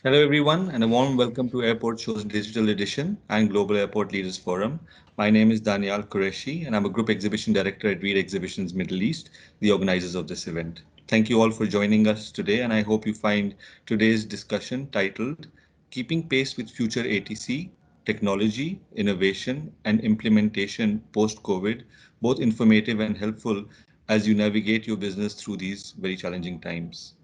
Hello, everyone, and a warm welcome to Airport Show's Digital Edition and Global Airport Leaders Forum. My name is Daniel Qureshi, and I'm a Group Exhibition Director at Reed Exhibitions Middle East, the organizers of this event. Thank you all for joining us today, and I hope you find today's discussion titled Keeping Pace with Future ATC, Technology, Innovation, and Implementation Post COVID, both informative and helpful as you navigate your business through these very challenging times.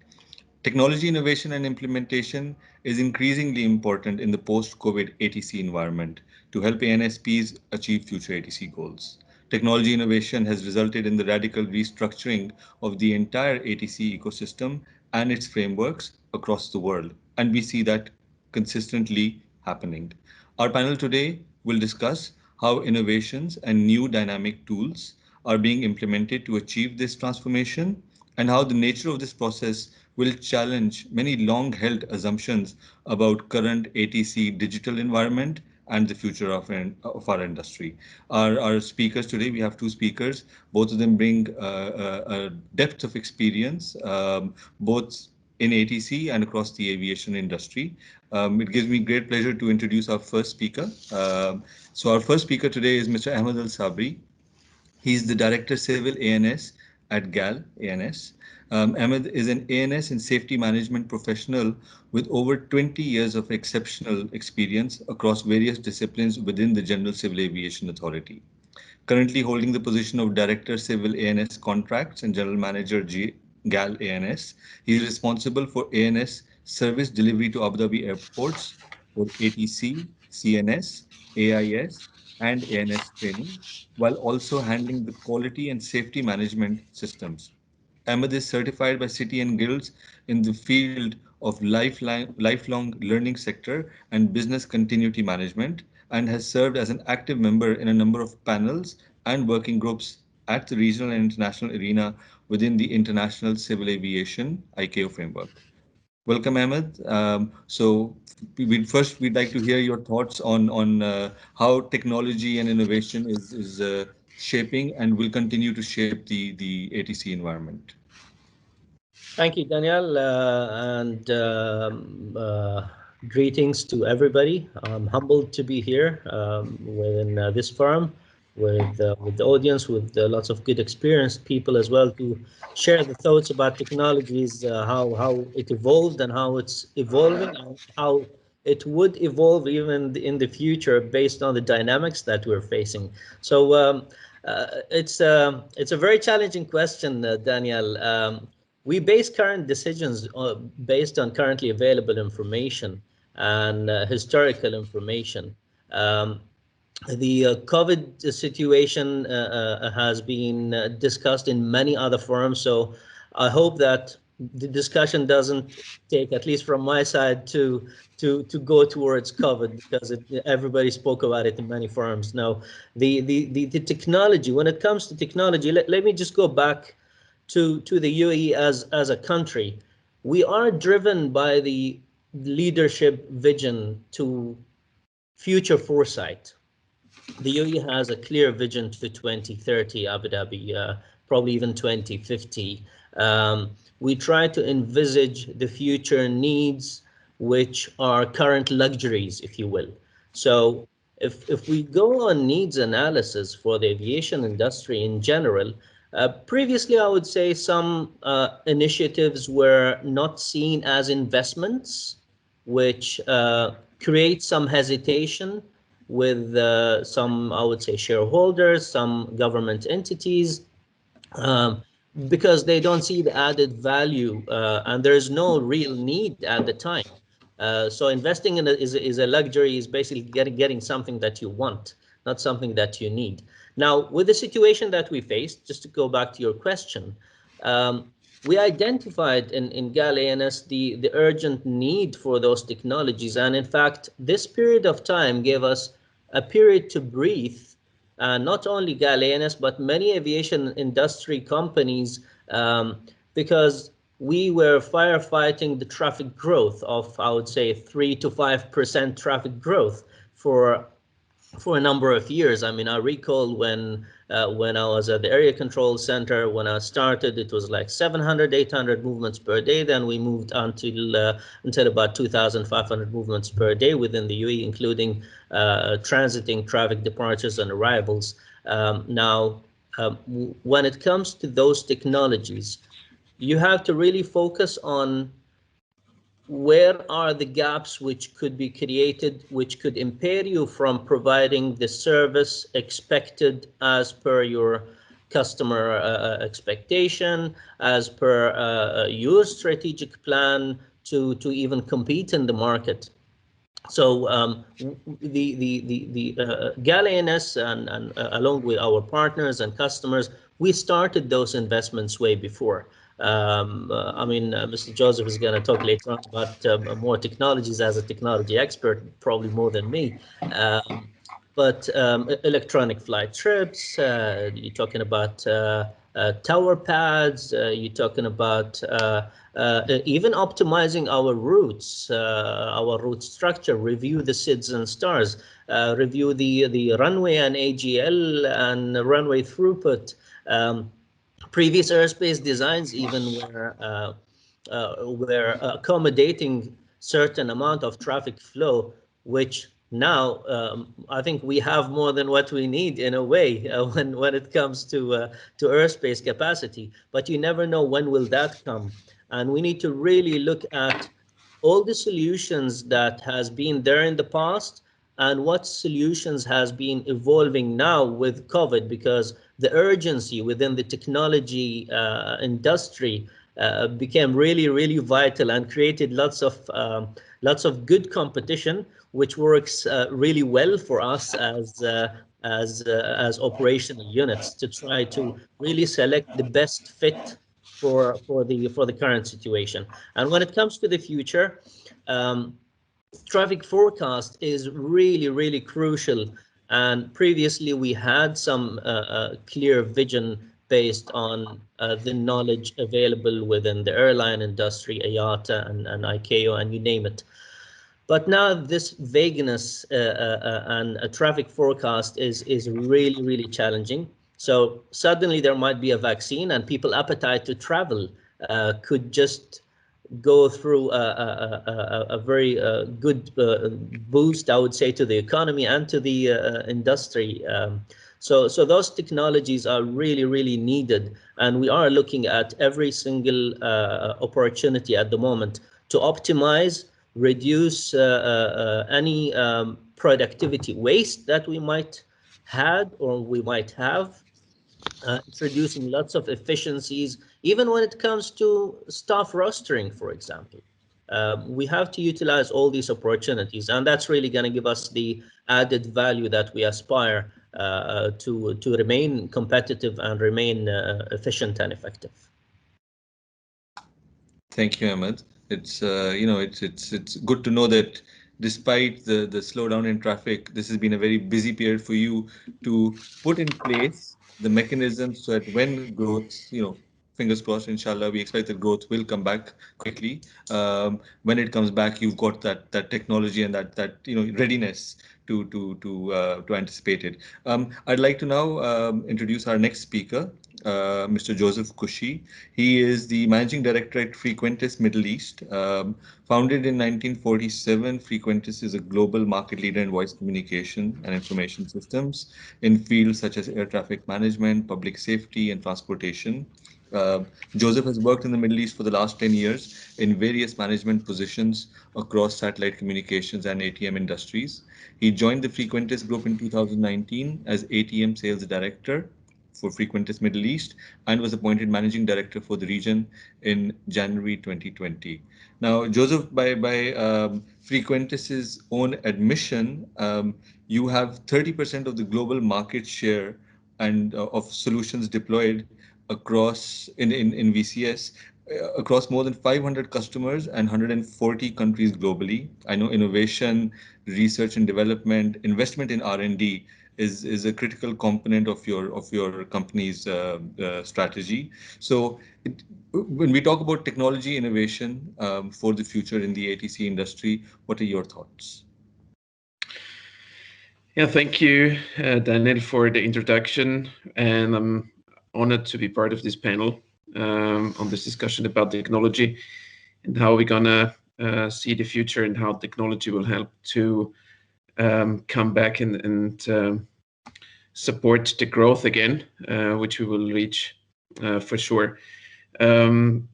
Technology innovation and implementation is increasingly important in the post-COVID ATC environment to help ANSPs achieve future ATC goals. Technology innovation has resulted in the radical restructuring of the entire ATC ecosystem and its frameworks across the world, and we see that consistently happening. Our panel today will discuss how innovations and new dynamic tools are being implemented to achieve this transformation and how the nature of this process will challenge many long held assumptions about current ATC digital environment and the future of our industry. Our speakers today, we have two speakers. Both of them bring a depth of experience, both in ATC and across the aviation industry. It gives me great pleasure to introduce our first speaker. So our first speaker today is Mr. Ahmed Al Sabri. He's the Director Civil ANS at GAL ANS. Ahmed is an ANS and safety management professional with over 20 years of exceptional experience across various disciplines within the General Civil Aviation Authority. Currently holding the position of Director Civil ANS Contracts and General Manager GAL ANS, he is responsible for ANS service delivery to Abu Dhabi airports for ATC, CNS, AIS, and ANS training, while also handling the quality and safety management systems. Ahmed is certified by City and Guilds in the field of lifelong learning sector and business continuity management, and has served as an active member in a number of panels and working groups at the regional and international arena within the International Civil Aviation ICAO framework. Welcome, Ahmed. We'd like to hear your thoughts on how technology and innovation is shaping and will continue to shape the ATC environment. Thank you, Daniel, and greetings to everybody. I'm humbled to be here within this forum with the audience, with lots of good experienced people as well to share the thoughts about technologies, how it evolved and how it's evolving, and how it would evolve even in the future based on the dynamics that we're facing. So it's a very challenging question, Daniel. We base current decisions based on currently available information and historical information. Um, the COVID situation has been discussed in many other forums, so I hope that the discussion doesn't take, at least from my side, to go towards COVID, because everybody spoke about it in many forums. Now, the technology, when it comes to technology, let me just go back to the UAE as a country. We are driven by the leadership vision to future foresight. The UAE has a clear vision to 2030, Abu Dhabi, probably even 2050. We try to envisage the future needs, which are current luxuries, if you will. So if we go on needs analysis for the aviation industry in general, previously I would say some initiatives were not seen as investments, which create some hesitation with some, I would say, shareholders, some government entities, um, because they don't see the added value, and there's no real need at the time. So investing in is a luxury, is basically getting something that you want, not something that you need. Now, with the situation that we faced, just to go back to your question, we identified in GAL ANS the urgent need for those technologies. And in fact, this period of time gave us a period to breathe, not only GAL ANS, but many aviation industry companies, because we were firefighting the traffic growth of, I would say, 3 to 5% traffic growth for for a number of years. I mean, I recall when I was at the area control center, when I started, it was like 700, 800 movements per day. Then we moved until about 2,500 movements per day within the UAE, including transiting traffic departures and arrivals. Now, when it comes to those technologies, you have to really focus on where are the gaps which could be created, which could impair you from providing the service expected as per your customer expectation, as per your strategic plan to even compete in the market. So the Gallianis and along with our partners and customers, we started those investments way before. I mean, Mr. Joseph is going to talk later on about more technologies as a technology expert, probably more than me. But electronic flight trips, you're talking about tower pads, you're talking about even optimizing our routes, our route structure, review the SIDS and stars, review the runway and AGL and runway throughput. Previous airspace designs even were accommodating certain amount of traffic flow, which now I think we have more than what we need in a way when it comes to airspace capacity. But you never know when will that come, and we need to really look at all the solutions that has been there in the past and what solutions has been evolving now with COVID, because the urgency within the technology industry became really, really vital and created lots of good competition, which works really well for us as operational units to try to really select the best fit for the current situation. And when it comes to the future, traffic forecast is really, really crucial. And previously we had some clear vision based on the knowledge available within the airline industry, IATA and ICAO, and you name it. But now this vagueness and a traffic forecast is really, really challenging. So suddenly there might be a vaccine and people appetite to travel could just go through a very good boost, I would say, to the economy and to the industry. So those technologies are really, really needed, and we are looking at every single opportunity at the moment to optimize, reduce any productivity waste that we might had or we might have, introducing lots of efficiencies, even when it comes to staff rostering, for example. We have to utilize all these opportunities, and that's really going to give us the added value that we aspire to remain competitive and remain efficient and effective. Thank you, Ahmed. It's good to know that despite the slowdown in traffic, this has been a very busy period for you to put in place the mechanisms so that when growth, fingers crossed, inshallah, we expect that growth will come back quickly. When it comes back, you've got that technology and that readiness to anticipate it. I'd like to now introduce our next speaker, Mr. Josef Kutschi. He is the managing director at Frequentis Middle East. Founded in 1947, Frequentis is a global market leader in voice communication and information systems in fields such as air traffic management, public safety, and transportation. Joseph has worked in the Middle East for the last 10 years in various management positions across satellite communications and ATM industries. He joined the Frequentis Group in 2019 as ATM Sales Director for Frequentis Middle East and was appointed Managing Director for the region in January 2020. Now, Joseph, by Frequentis's own admission, you have 30% of the global market share and of solutions deployed across in VCS across more than 500 customers and 140 countries globally. I know innovation, research and development, investment in R&D is a critical component of your company's strategy. So when we talk about technology innovation for the future in the ATC industry, what are your thoughts? Yeah, thank you, Daniel, for the introduction, and I'm honored to be part of this panel on this discussion about technology and how we're gonna see the future and how technology will help to come back and support the growth again, which we will reach for sure. Um,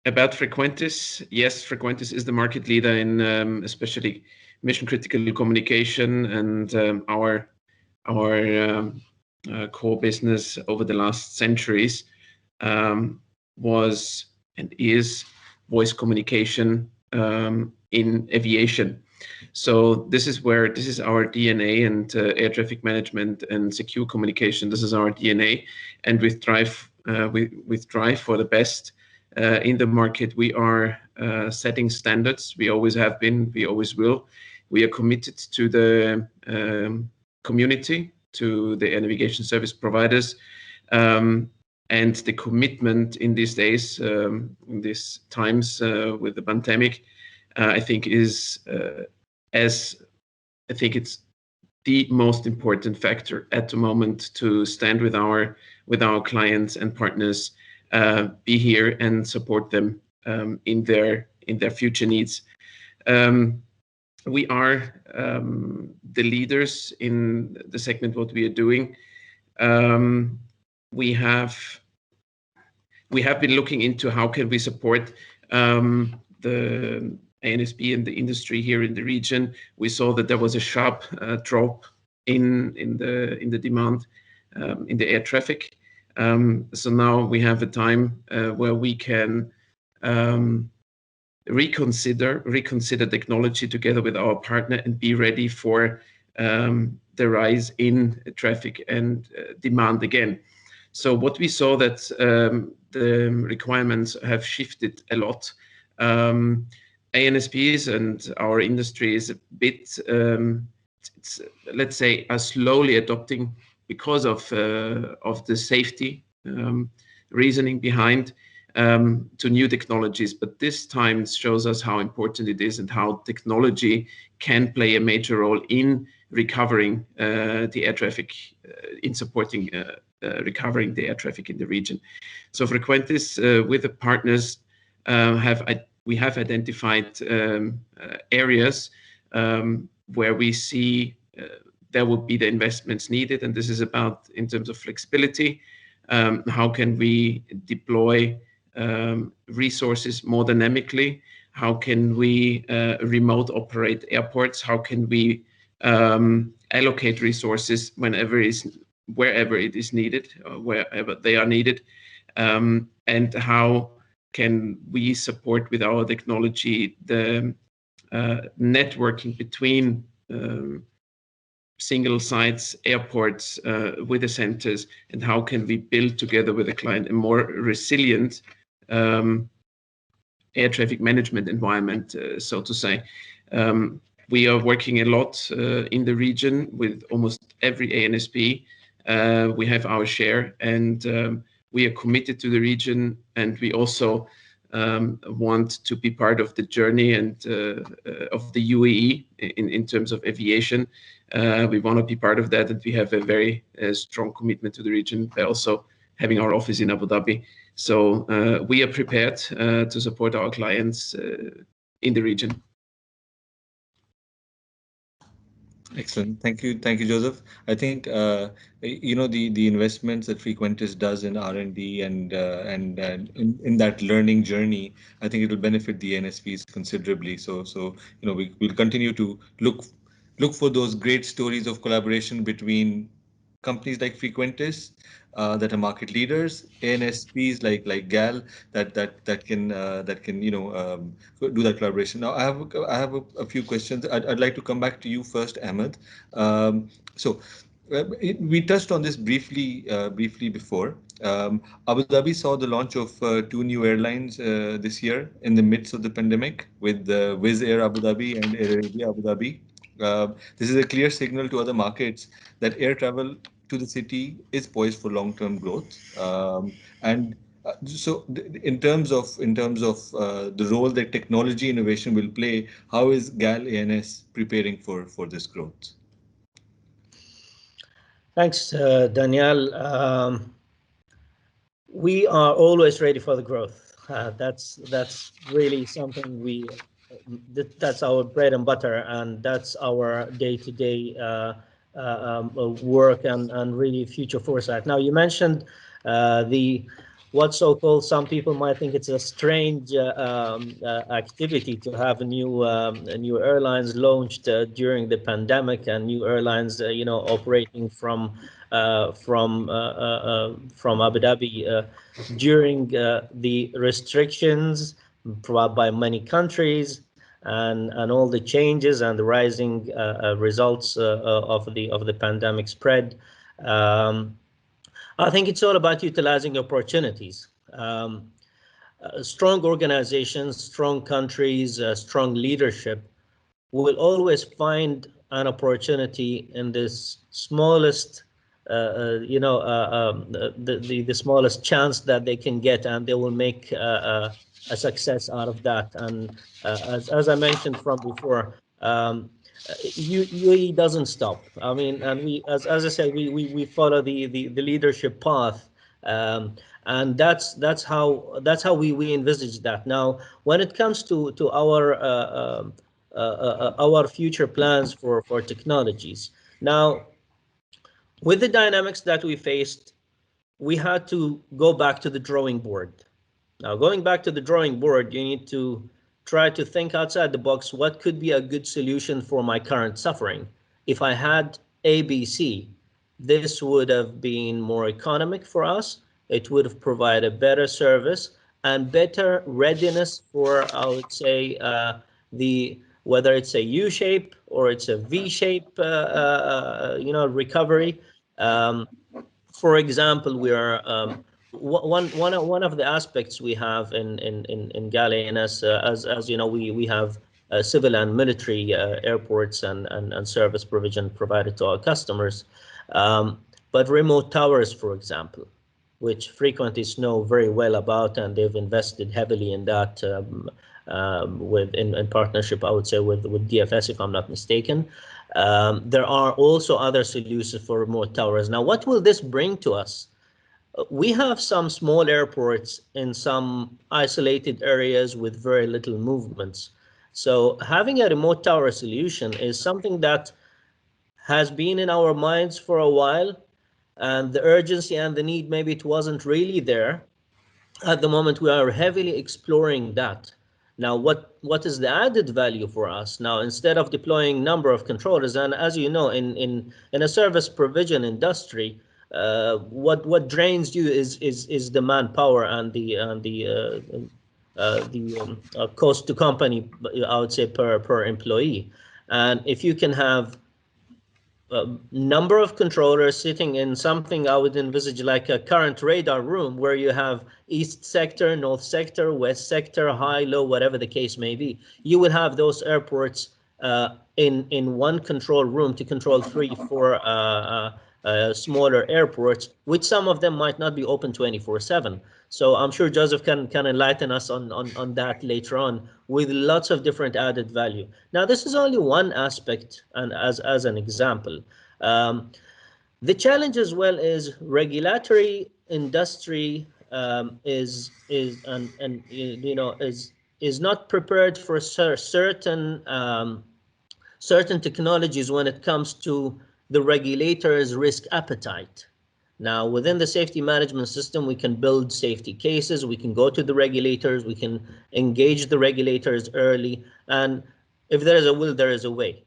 about Frequentis, yes, Frequentis is the market leader in especially mission critical communication, and our core business over the last centuries was and is voice communication in aviation. So this is our DNA, and air traffic management and secure communication. This is our DNA, and with drive for the best in the market. We are setting standards. We always have been. We always will. We are committed to the community, to the air navigation service providers. And the commitment in these days, in these times with the pandemic, I think is as I think it's the most important factor at the moment to stand with our clients and partners, be here and support them in their future needs. We are the leaders in the segment. What we are doing, we have been looking into how can we support the ANSP and the industry here in the region. We saw that there was a sharp drop in the demand in the air traffic. So now we have a time where we can reconsider technology together with our partner and be ready for the rise in traffic and demand again. So what we saw that the requirements have shifted a lot. ANSPs and our industry is a bit, let's say, are slowly adopting because of the safety reasoning behind to new technologies. But this time shows us how important it is and how technology can play a major role in recovering the air traffic, in supporting recovering the air traffic in the region. So Frequentis, with the partners, we have identified areas where we see there will be the investments needed, and this is about in terms of flexibility. How can we deploy resources more dynamically? How can we remote operate airports? How can we allocate resources wherever it is needed, wherever they are needed, and how can we support with our technology the networking between single sites, airports, with the centers, and how can we build together with the client a more resilient air traffic management environment, so to say. We are working a lot in the region with almost every ANSP. We have our share, and we are committed to the region, and we also want to be part of the journey and of the UAE in terms of aviation. We want to be part of that, and we have a very strong commitment to the region by also having our office in Abu Dhabi. So we are prepared to support our clients in the region. Excellent. Thank you, Joseph. I think the investments that Frequentis does in R&D and in that learning journey, I think it will benefit the NSPs considerably. So we'll continue to look for those great stories of collaboration between companies like Frequentis that are market leaders, ANSPs like GAL that can do that collaboration. Now I have a few questions. I'd like to come back to you first, Ahmed. So we touched on this briefly before. Abu Dhabi saw the launch of two new airlines this year in the midst of the pandemic with Wizz Air Abu Dhabi and Air Arabia Abu Dhabi. This is a clear signal to other markets that air travel to the city is poised for long-term growth. And so, in terms of the role that technology innovation will play, how is GAL ANS preparing for this growth? Thanks, Danielle. We are always ready for the growth. That's really something that's our bread and butter, and that's our day-to-day work and really future foresight. Now, you mentioned the what so-called, some people might think it's a strange activity to have new airlines launched during the pandemic, and new airlines operating from Abu Dhabi during the restrictions brought by many countries, and all the changes and the rising results of the pandemic spread. I think it's all about utilizing opportunities. Strong organizations, strong countries, strong leadership will always find an opportunity in this smallest, the smallest chance that they can get, and they will make a success out of that. And as I mentioned from before, UAE doesn't stop. I mean, and as I said, we follow the leadership path. And that's how we envisage that. Now, when it comes to our future plans for technologies. Now, with the dynamics that we faced, we had to go back to the drawing board. Now, going back to the drawing board, you need to try to think outside the box. What could be a good solution for my current suffering? If I had ABC, this would have been more economic for us. It would have provided better service and better readiness for, I would say, the whether it's a U shape or it's a V shape, recovery. Um, for example, we are one of the aspects we have in Galenas, as you know, we have civil and military airports and service provision provided to our customers, but remote towers, for example, which Frequentis know very well about, and they've invested heavily in that in partnership, I would say, with DFS, if I'm not mistaken. There are also other solutions for remote towers. Now, what will this bring to us? We have some small airports in some isolated areas with very little movements. So having a remote tower solution is something that has been in our minds for a while, and the urgency and the need, maybe it wasn't really there. At the moment, we are heavily exploring that. Now, what is the added value for us? Now, instead of deploying number of controllers, and as you know, in a service provision industry, what drains you is the manpower and the cost to company, I would say, per employee. And if you can have number of controllers sitting in something I would envisage like a current radar room, where you have east sector, north sector, west sector, high, low, whatever the case may be. You will have those airports in one control room to control 3-4 smaller airports, which some of them might not be open 24/7. So I'm sure Joseph can enlighten us on that later on, with lots of different added value. Now, this is only one aspect, and as an example. The challenge as well is regulatory industry is not prepared for certain technologies when it comes to the regulator's risk appetite. Now, within the safety management system, we can build safety cases, we can go to the regulators, we can engage the regulators early, and if there is a will, there is a way.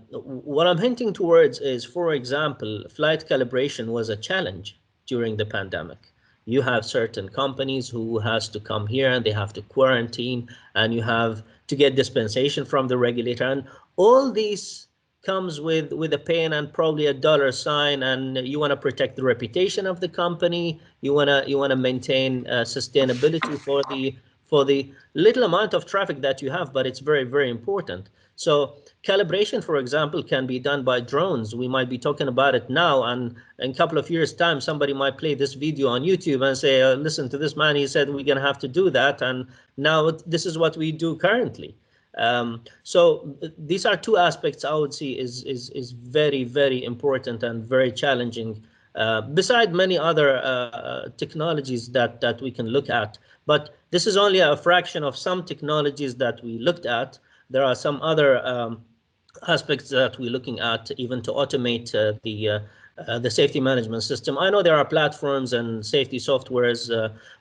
What I'm hinting towards is, for example, flight calibration was a challenge during the pandemic. You have certain companies who has to come here and they have to quarantine, and you have to get dispensation from the regulator, and all these comes with a pain and probably a dollar sign, and you want to protect the reputation of the company. You want to maintain sustainability for the little amount of traffic that you have, but it's very, very important. So calibration, for example, can be done by drones. We might be talking about it now, and in a couple of years' time, somebody might play this video on YouTube and say, listen to this man, he said we're going to have to do that, and now this is what we do currently. So these are two aspects I would see is very, very important and very challenging, beside many other technologies that we can look at. But this is only a fraction of some technologies that we looked at. There are some other aspects that we're looking at, even to automate the safety management system. I know there are platforms and safety softwares,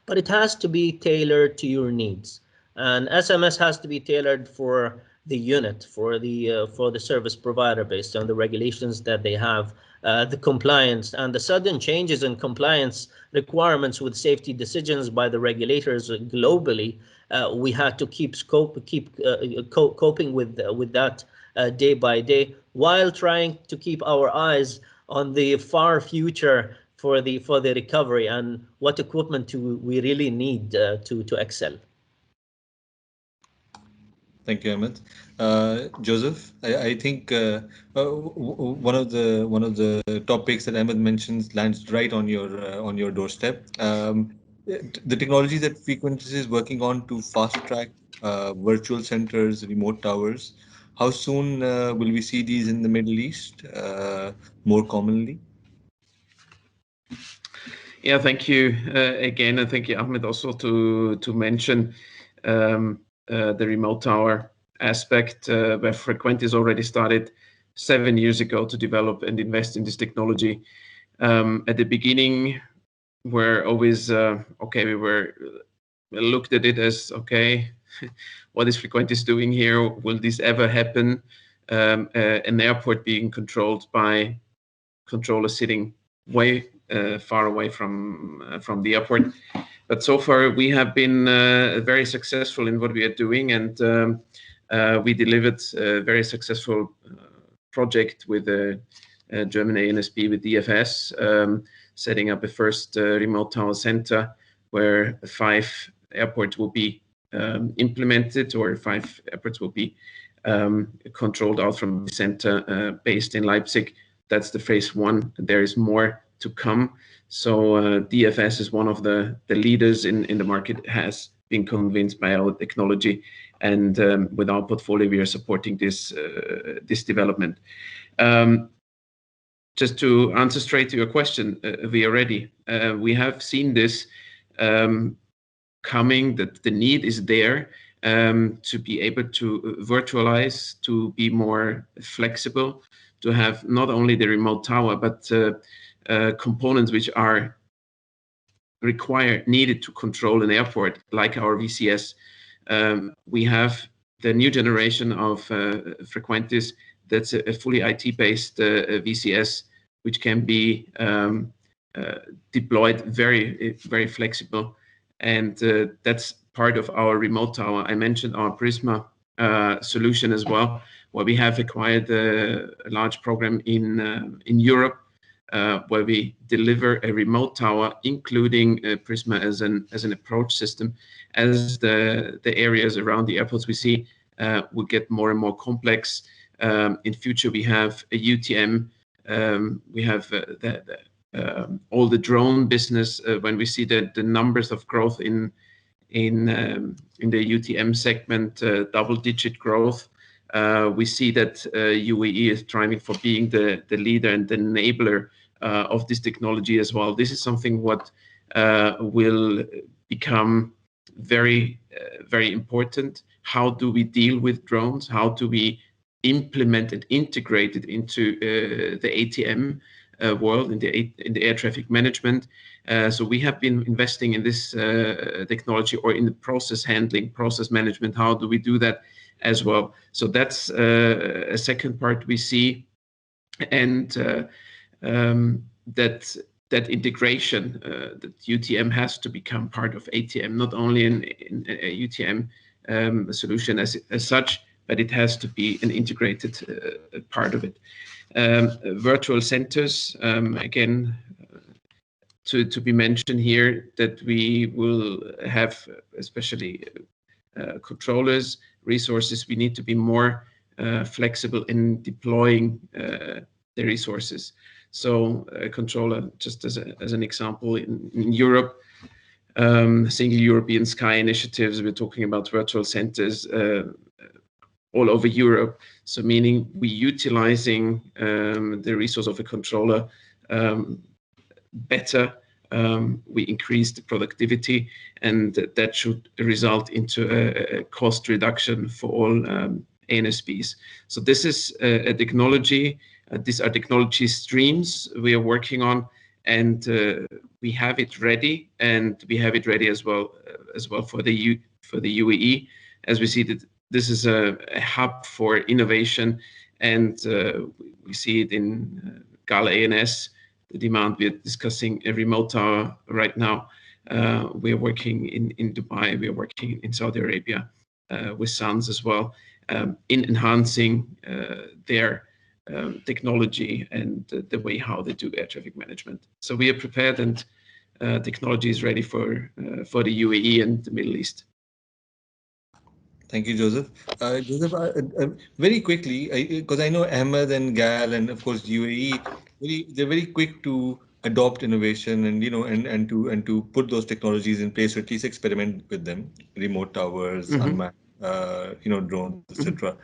but it has to be tailored to your needs. And SMS has to be tailored for the unit, for the service provider, based on the regulations that they have, the compliance, and the sudden changes in compliance requirements with safety decisions by the regulators globally. We had to keep coping with that day by day, while trying to keep our eyes on the far future for the recovery and what equipment we really need to excel. Thank you, Ahmed. Joseph, I think one of the topics that Ahmed mentions lands right on your doorstep. The technology that Frequentis is working on to fast track virtual centers, remote towers. How soon will we see these in the Middle East more commonly? Yeah, thank you again, and thank you, Ahmed, also to mention the remote tower aspect, where Frequentis already started 7 years ago to develop and invest in this technology. At the beginning, we're always okay. We looked at it as, okay, what is Frequentis doing here? Will this ever happen? An airport being controlled by controllers sitting way far away from the airport. But so far, we have been very successful in what we are doing, and we delivered a very successful project with German ANSP, with DFS, setting up a first remote tower center where 5 airports will be implemented, or 5 airports will be controlled out from the center based in Leipzig. That's the phase 1. There is more to come. So DFS is one of the leaders in the market, has been convinced by our technology, and with our portfolio, we are supporting this development. Just to answer straight to your question, we are ready. We have seen this coming, that the need is there to be able to virtualize, to be more flexible, to have not only the remote tower, but components which are needed to control an airport, like our VCS. We have the new generation of Frequentis, that's a fully IT-based VCS, which can be deployed very, very flexible. And that's part of our remote tower. I mentioned our Prisma solution as well, where we have acquired a large program in Europe, where we deliver a remote tower, including Prisma as an approach system. As the areas around the airports we see will get more and more complex. In future, we have a UTM. We have all the drone business. When we see the numbers of growth in the UTM segment, double-digit growth, we see that UAE is striving for being the leader and the enabler of this technology as well. This is something what will become very, very important. How do we deal with drones? How do we implement and integrate it into the ATM world, in the air traffic management? So we have been investing in this technology, or in the process handling, process management. How do we do that as well? So that's a second part we see, and that integration, that UTM has to become part of ATM, not only in a UTM solution as such, but it has to be an integrated part of it. Virtual centers, again, to be mentioned here, that we will have, especially controllers, resources. We need to be more flexible in deploying the resources. So a controller, just as an example, in Europe, Single European Sky initiatives, we're talking about virtual centers. all over Europe. So meaning we utilizing the resource of a controller better. We increase the productivity, and that should result into a cost reduction for all ANSPs. So this is a technology. These are technology streams we are working on, and we have it ready, and we have it ready as well for the UAE, as we see that this is a hub for innovation, and we see it in Gala ANS. The demand we're discussing a remote tower right now. We're working in Dubai. We're working in Saudi Arabia with SANS as well, in enhancing their technology and the way how they do air traffic management. So we are prepared, and technology is ready for the UAE and the Middle East. Thank you, Joseph. Joseph, very quickly, because I know Ahmed and Gal and of course UAE, they're very quick to adopt innovation and and to put those technologies in place, or at least experiment with them, remote towers, unmanned drones, etc.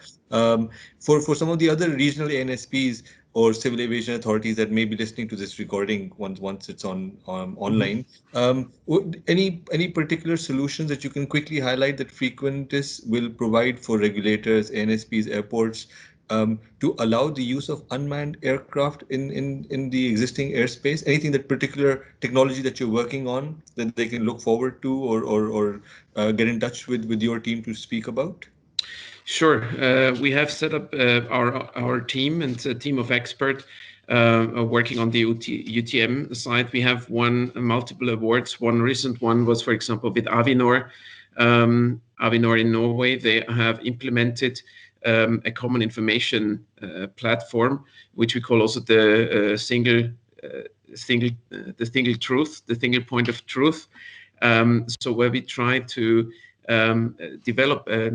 For some of the other regional ANSPs or civil aviation authorities that may be listening to this recording once it's on online, any particular solutions that you can quickly highlight that Frequentis will provide for regulators, ANSPs, airports, to allow the use of unmanned aircraft in the existing airspace? Anything, that particular technology that you're working on that they can look forward to, or get in touch with your team to speak about? Sure. We have set up our team, and a team of experts working on the UTM side. We have won multiple awards. One recent one was, for example, with Avinor. Avinor in Norway, they have implemented a common information platform, which we call also the single truth, the single point of truth. So where we try to develop a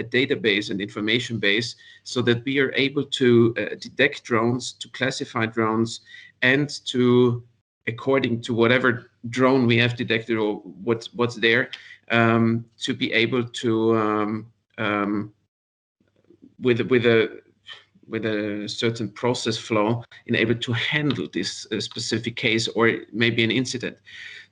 database and information base so that we are able to detect drones, to classify drones, and to, according to whatever drone we have detected or what's there, to be able to with a certain process flow, in able to handle this specific case or maybe an incident.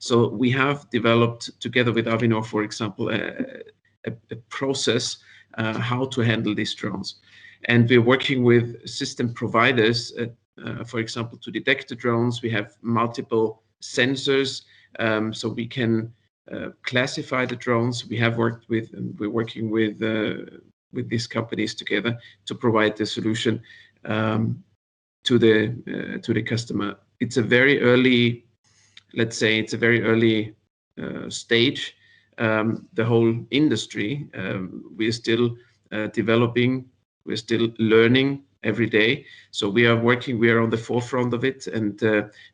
So we have developed together with Avinor, for example, a process how to handle these drones. And we're working with system providers, for example, to detect the drones. We have multiple sensors, so we can classify the drones. We have worked with, and we're working with these companies together to provide the solution to the customer. It's a very early, let's say, it's a very early stage. The whole industry, we're still developing, we're still learning every day. So we are working, we are on the forefront of it, and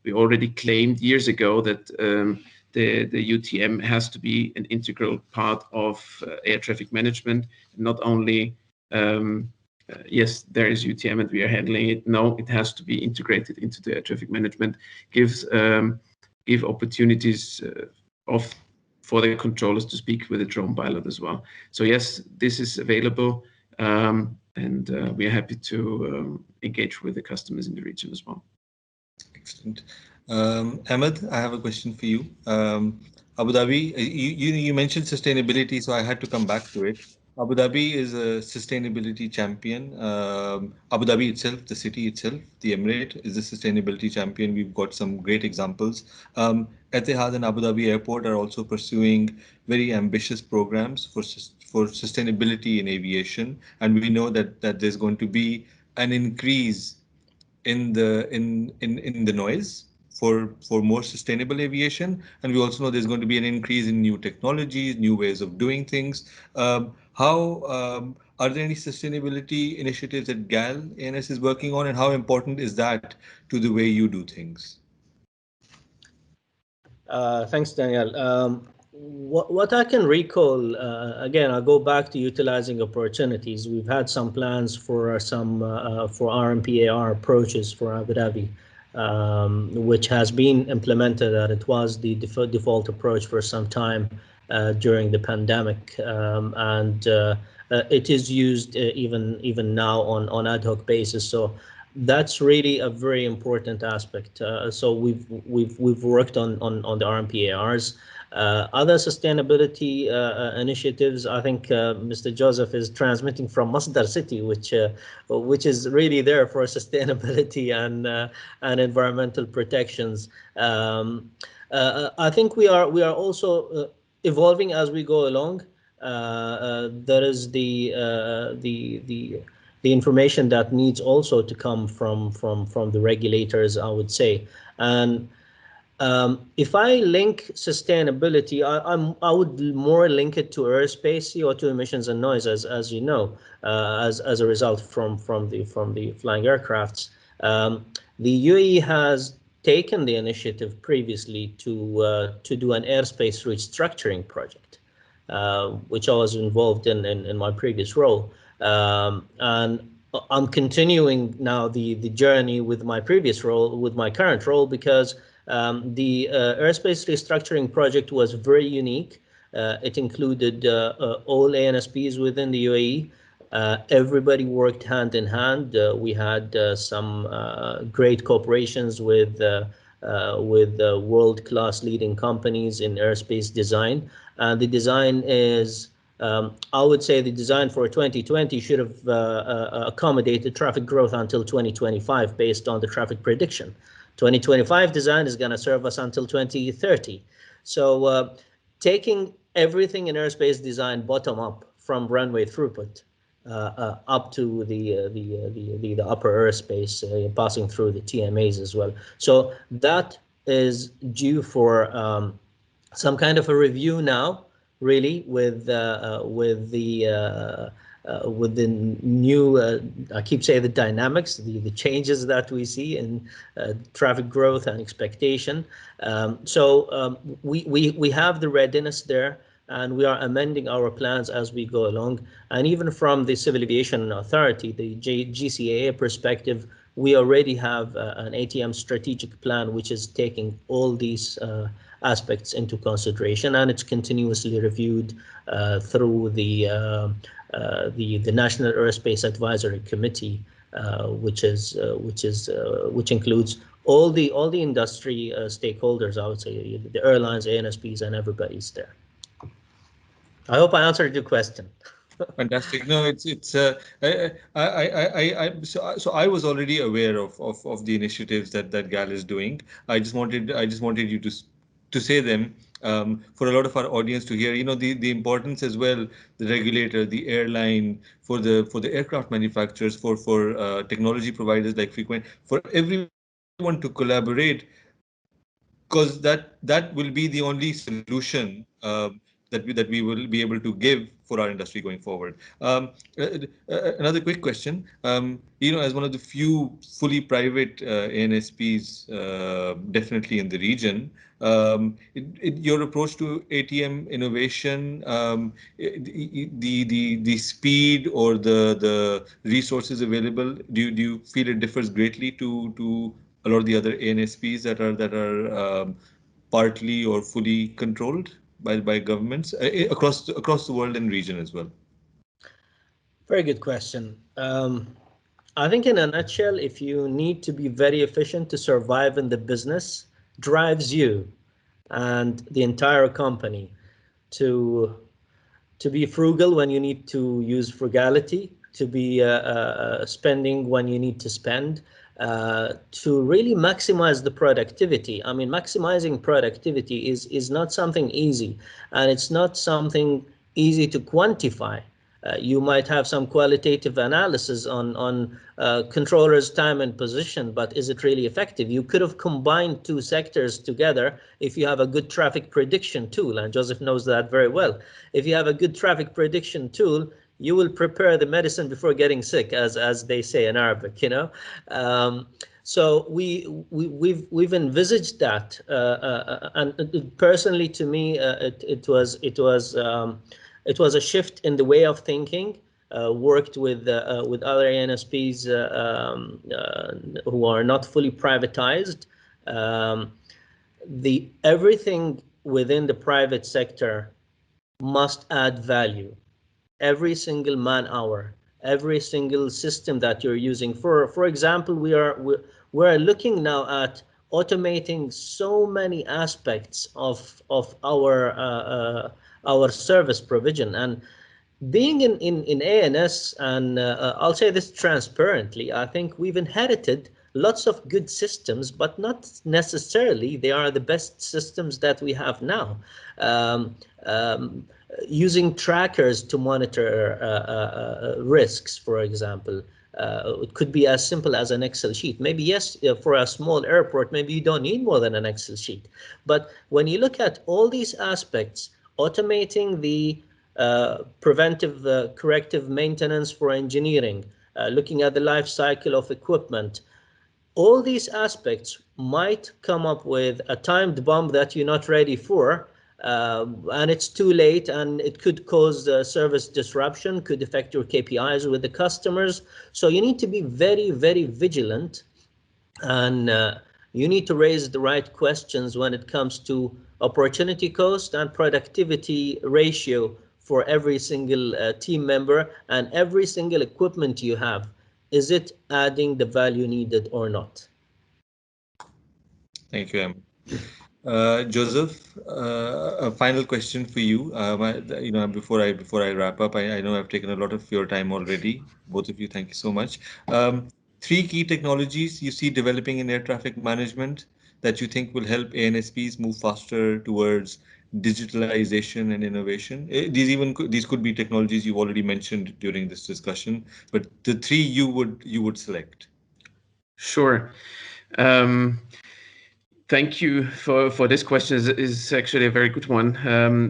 we already claimed years ago that the UTM has to be an integral part of air traffic management. Not only, yes, there is UTM and we are handling it. No, it has to be integrated into the air traffic management. Give opportunities for the controllers to speak with the drone pilot as well. So yes, this is available, and we are happy to engage with the customers in the region as well. Excellent. Ahmed, I have a question for you. Abu Dhabi, you mentioned sustainability, so I had to come back to it. Abu Dhabi is a sustainability champion. Abu Dhabi itself, the city itself, the Emirate, is a sustainability champion. We've got some great examples. Etihad and Abu Dhabi Airport are also pursuing very ambitious programs for sustainability in aviation, and we know that there's going to be an increase in the noise for more sustainable aviation, and we also know there's going to be an increase in new technologies, new ways of doing things. Are there any sustainability initiatives that GAL ANS is working on, and how important is that to the way you do things? Thanks, Daniel. What I can recall, again, I'll go back to utilizing opportunities. We've had some plans for for RMPAR approaches for Abu Dhabi, which has been implemented, and it was the default approach for some time during the pandemic. it is used even now on ad hoc basis. So that's really a very important aspect. So we've worked on the RMPARs. Other sustainability initiatives, I think Mr. Joseph is transmitting from Masdar City, which is really there for sustainability and environmental protections. I think we are also evolving as we go along. There is the information that needs also to come from the regulators, I would say. And if I link sustainability, I would more link it to airspace, CO2 emissions and noise, as you know, as a result from the flying aircrafts. The UAE has taken the initiative previously to do an airspace restructuring project, which I was involved in my previous role, and I'm continuing now the journey with my previous role, with my current role, because the airspace restructuring project was very unique. It included all ANSPs within the UAE. Everybody worked hand in hand. We had some great cooperations with world-class leading companies in airspace design. The design is, I would say the design for 2020 should have accommodated traffic growth until 2025 based on the traffic prediction. 2025 design is going to serve us until 2030. So taking everything in airspace design bottom up, from runway throughput up to the upper airspace, passing through the TMAs as well. So that is due for some kind of a review now, really, with the new, I keep saying the dynamics, the changes that we see in traffic growth and expectation. So we have the readiness there, and we are amending our plans as we go along. And even from the Civil Aviation Authority, the GCAA perspective, we already have an ATM strategic plan, which is taking all these aspects into consideration, and it's continuously reviewed through the National Aerospace Advisory Committee, which includes all the industry stakeholders. I would say the airlines, ANSPs, and everybody's there. I hope I answered your question. Fantastic. No, so I was already aware of the initiatives that GAL is doing. I just wanted you to say them for a lot of our audience to hear. You know, the importance as well, the regulator, the airline, for the aircraft manufacturers, for technology providers like Frequent, for everyone to collaborate, because that will be the only solution that we will be able to give for our industry going forward. Another quick question. You know, as one of the few fully private ANSPs, definitely in the region, your approach to ATM innovation, the speed or the resources available, do you feel it differs greatly to a lot of the other ANSPs that are partly or fully controlled by governments across the world and region as well? Very good question. I think in a nutshell, if you need to be very efficient to survive in the business, drives you and the entire company to be frugal when you need to use frugality, to be spending when you need to spend, to really maximize the productivity. I mean, maximizing productivity is not something easy, and it's not something easy to quantify. You might have some qualitative analysis on controllers' time and position, but is it really effective? You could have combined two sectors together if you have a good traffic prediction tool, and Joseph knows that very well. If you have a good traffic prediction tool, you will prepare the medicine before getting sick, as they say in Arabic, you know. So we've envisaged that, and personally, to me, it was a shift in the way of thinking. Worked with other ANSPs who are not fully privatized. Everything within the private sector must add value every single man hour, every single system that you're using. For example, we're looking now at automating so many aspects of our service provision. And being in ANS, and I'll say this transparently, I think we've inherited lots of good systems, but not necessarily they are the best systems that we have now. Um, um, Using trackers to monitor risks, for example. It could be as simple as an Excel sheet. Maybe, yes, for a small airport, maybe you don't need more than an Excel sheet. But when you look at all these aspects, automating the preventive, corrective maintenance for engineering, looking at the life cycle of equipment, all these aspects might come up with a timed bomb that you're not ready for, and it's too late, and it could cause service disruption, could affect your KPIs with the customers. So you need to be very, very vigilant, and you need to raise the right questions when it comes to opportunity cost and productivity ratio for every single team member and every single equipment you have. Is it adding the value needed or not? Thank you, Ahmed. Joseph, a final question for you. Before I wrap up, I know I've taken a lot of your time already. Both of you, thank you so much. Three key technologies you see developing in air traffic management that you think will help ANSPs move faster towards digitalization and innovation. These could be technologies you've already mentioned during this discussion, but the three you would select. Sure. Thank you for this question. Is actually a very good one,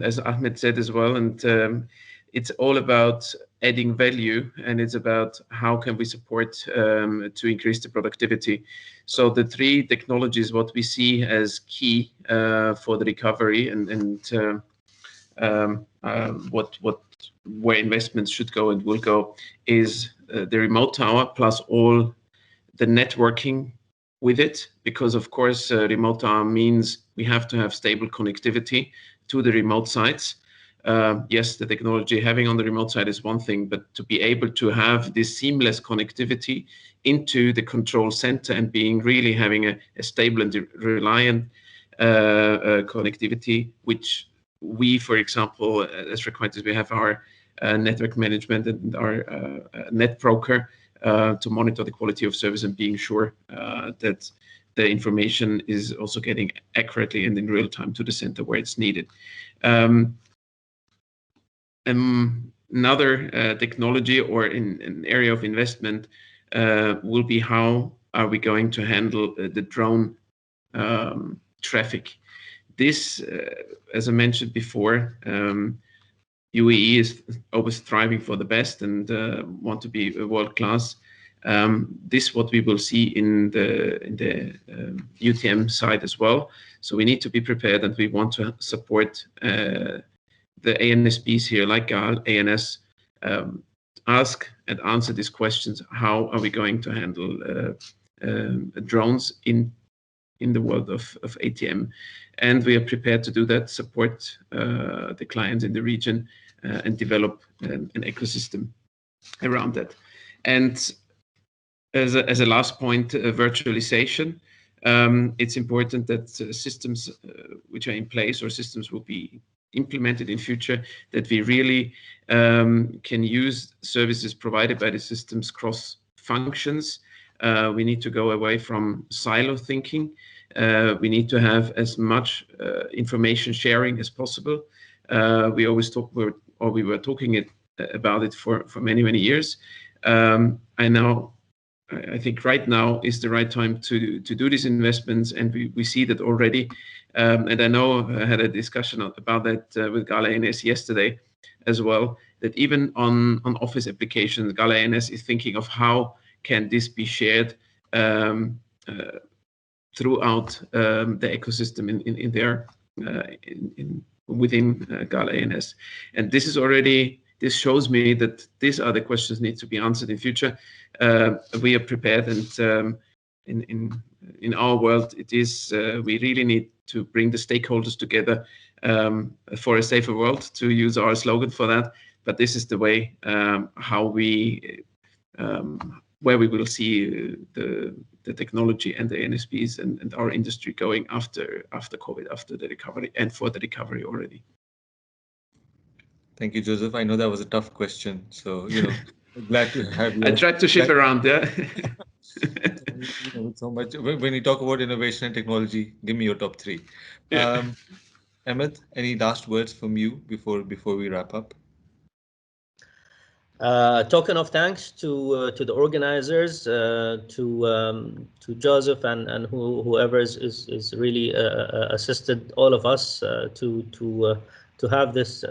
as Ahmed said as well. And it's all about adding value, and it's about how can we support to increase the productivity. So the three technologies, what we see as key for the recovery, and where investments should go and will go, is the remote tower plus all the networking with it, because of course remote tower means we have to have stable connectivity to the remote sites. Yes, the technology having on the remote side is one thing, but to be able to have this seamless connectivity into the control center and being really having a stable and reliant connectivity, which we, for example, as Frequentis, we have our network management and our net broker to monitor the quality of service and being sure that the information is also getting accurately and in real time to the center where it's needed. Another technology or an area of investment will be how are we going to handle the drone traffic. This, as I mentioned before, UAE is always striving for the best and want to be world class. This what we will see in the UTM side as well. So we need to be prepared, and we want to support the ANSPs here, like GAL, ANS, ask and answer these questions. How are we going to handle drones in the world of ATM? And we are prepared to do that, support the clients in the region and develop an ecosystem around that. And as a last point, virtualization. It's important that systems which are in place or systems will be implemented in future, that we really can use services provided by the systems cross functions. We need to go away from silo thinking. We need to have as much information sharing as possible. We always talk, we were talking about it for many years. I think right now is the right time to do these investments, and we see that already. And I know I had a discussion about that with GAL ANS yesterday as well, that even on office applications, GAL ANS is thinking of how can this be shared throughout the ecosystem in there within GAL ANS. And this is already, this shows me that these are the questions need to be answered in future. We are prepared, and in our world, it is we really need to bring the stakeholders together for a safer world, to use our slogan for that. but this is the way how we where we will see the technology and the NSPs and our industry going after COVID, after the recovery, and for the recovery already. Thank you, Joseph. I know that was a tough question, so glad to have you. I tried to shift around, yeah. With so much, when you talk about innovation and technology, give me your top three. Yeah. Ahmed, any last words from you before we wrap up? Token of thanks to the organizers, to Joseph and whoever is really assisted all of us to have this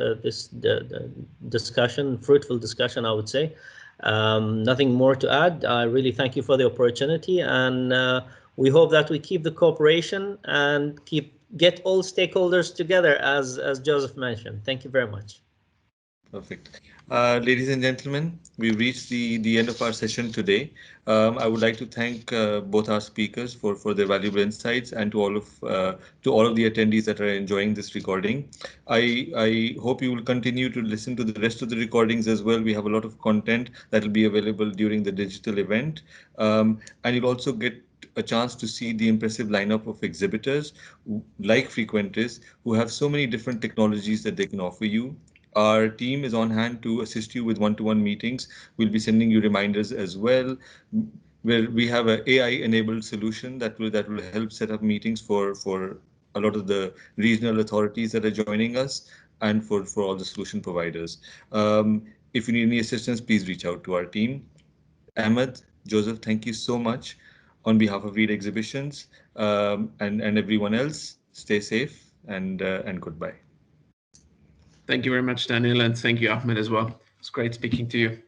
discussion, fruitful discussion, I would say. Nothing more to add. I really thank you for the opportunity, and we hope that we keep the cooperation and get all stakeholders together, as Joseph mentioned. Thank you very much. Perfect. Ladies and gentlemen, we've reached the end of our session today. I would like to thank both our speakers for their valuable insights, and to all of the attendees that are enjoying this recording. I hope you will continue to listen to the rest of the recordings as well. We have a lot of content that will be available during the digital event, and you'll also get a chance to see the impressive lineup of exhibitors like Frequentis, who have so many different technologies that they can offer you. Our team is on hand to assist you with one-to-one meetings. We'll be sending you reminders as well, where we have an AI-enabled solution that will help set up meetings for a lot of the regional authorities that are joining us, and for all the solution providers. If you need any assistance, please reach out to our team. Ahmed, Joseph, thank you so much on behalf of Reed Exhibitions, and everyone else. Stay safe, and goodbye. Thank you very much, Daniel, and thank you, Ahmed, as well. It's great speaking to you.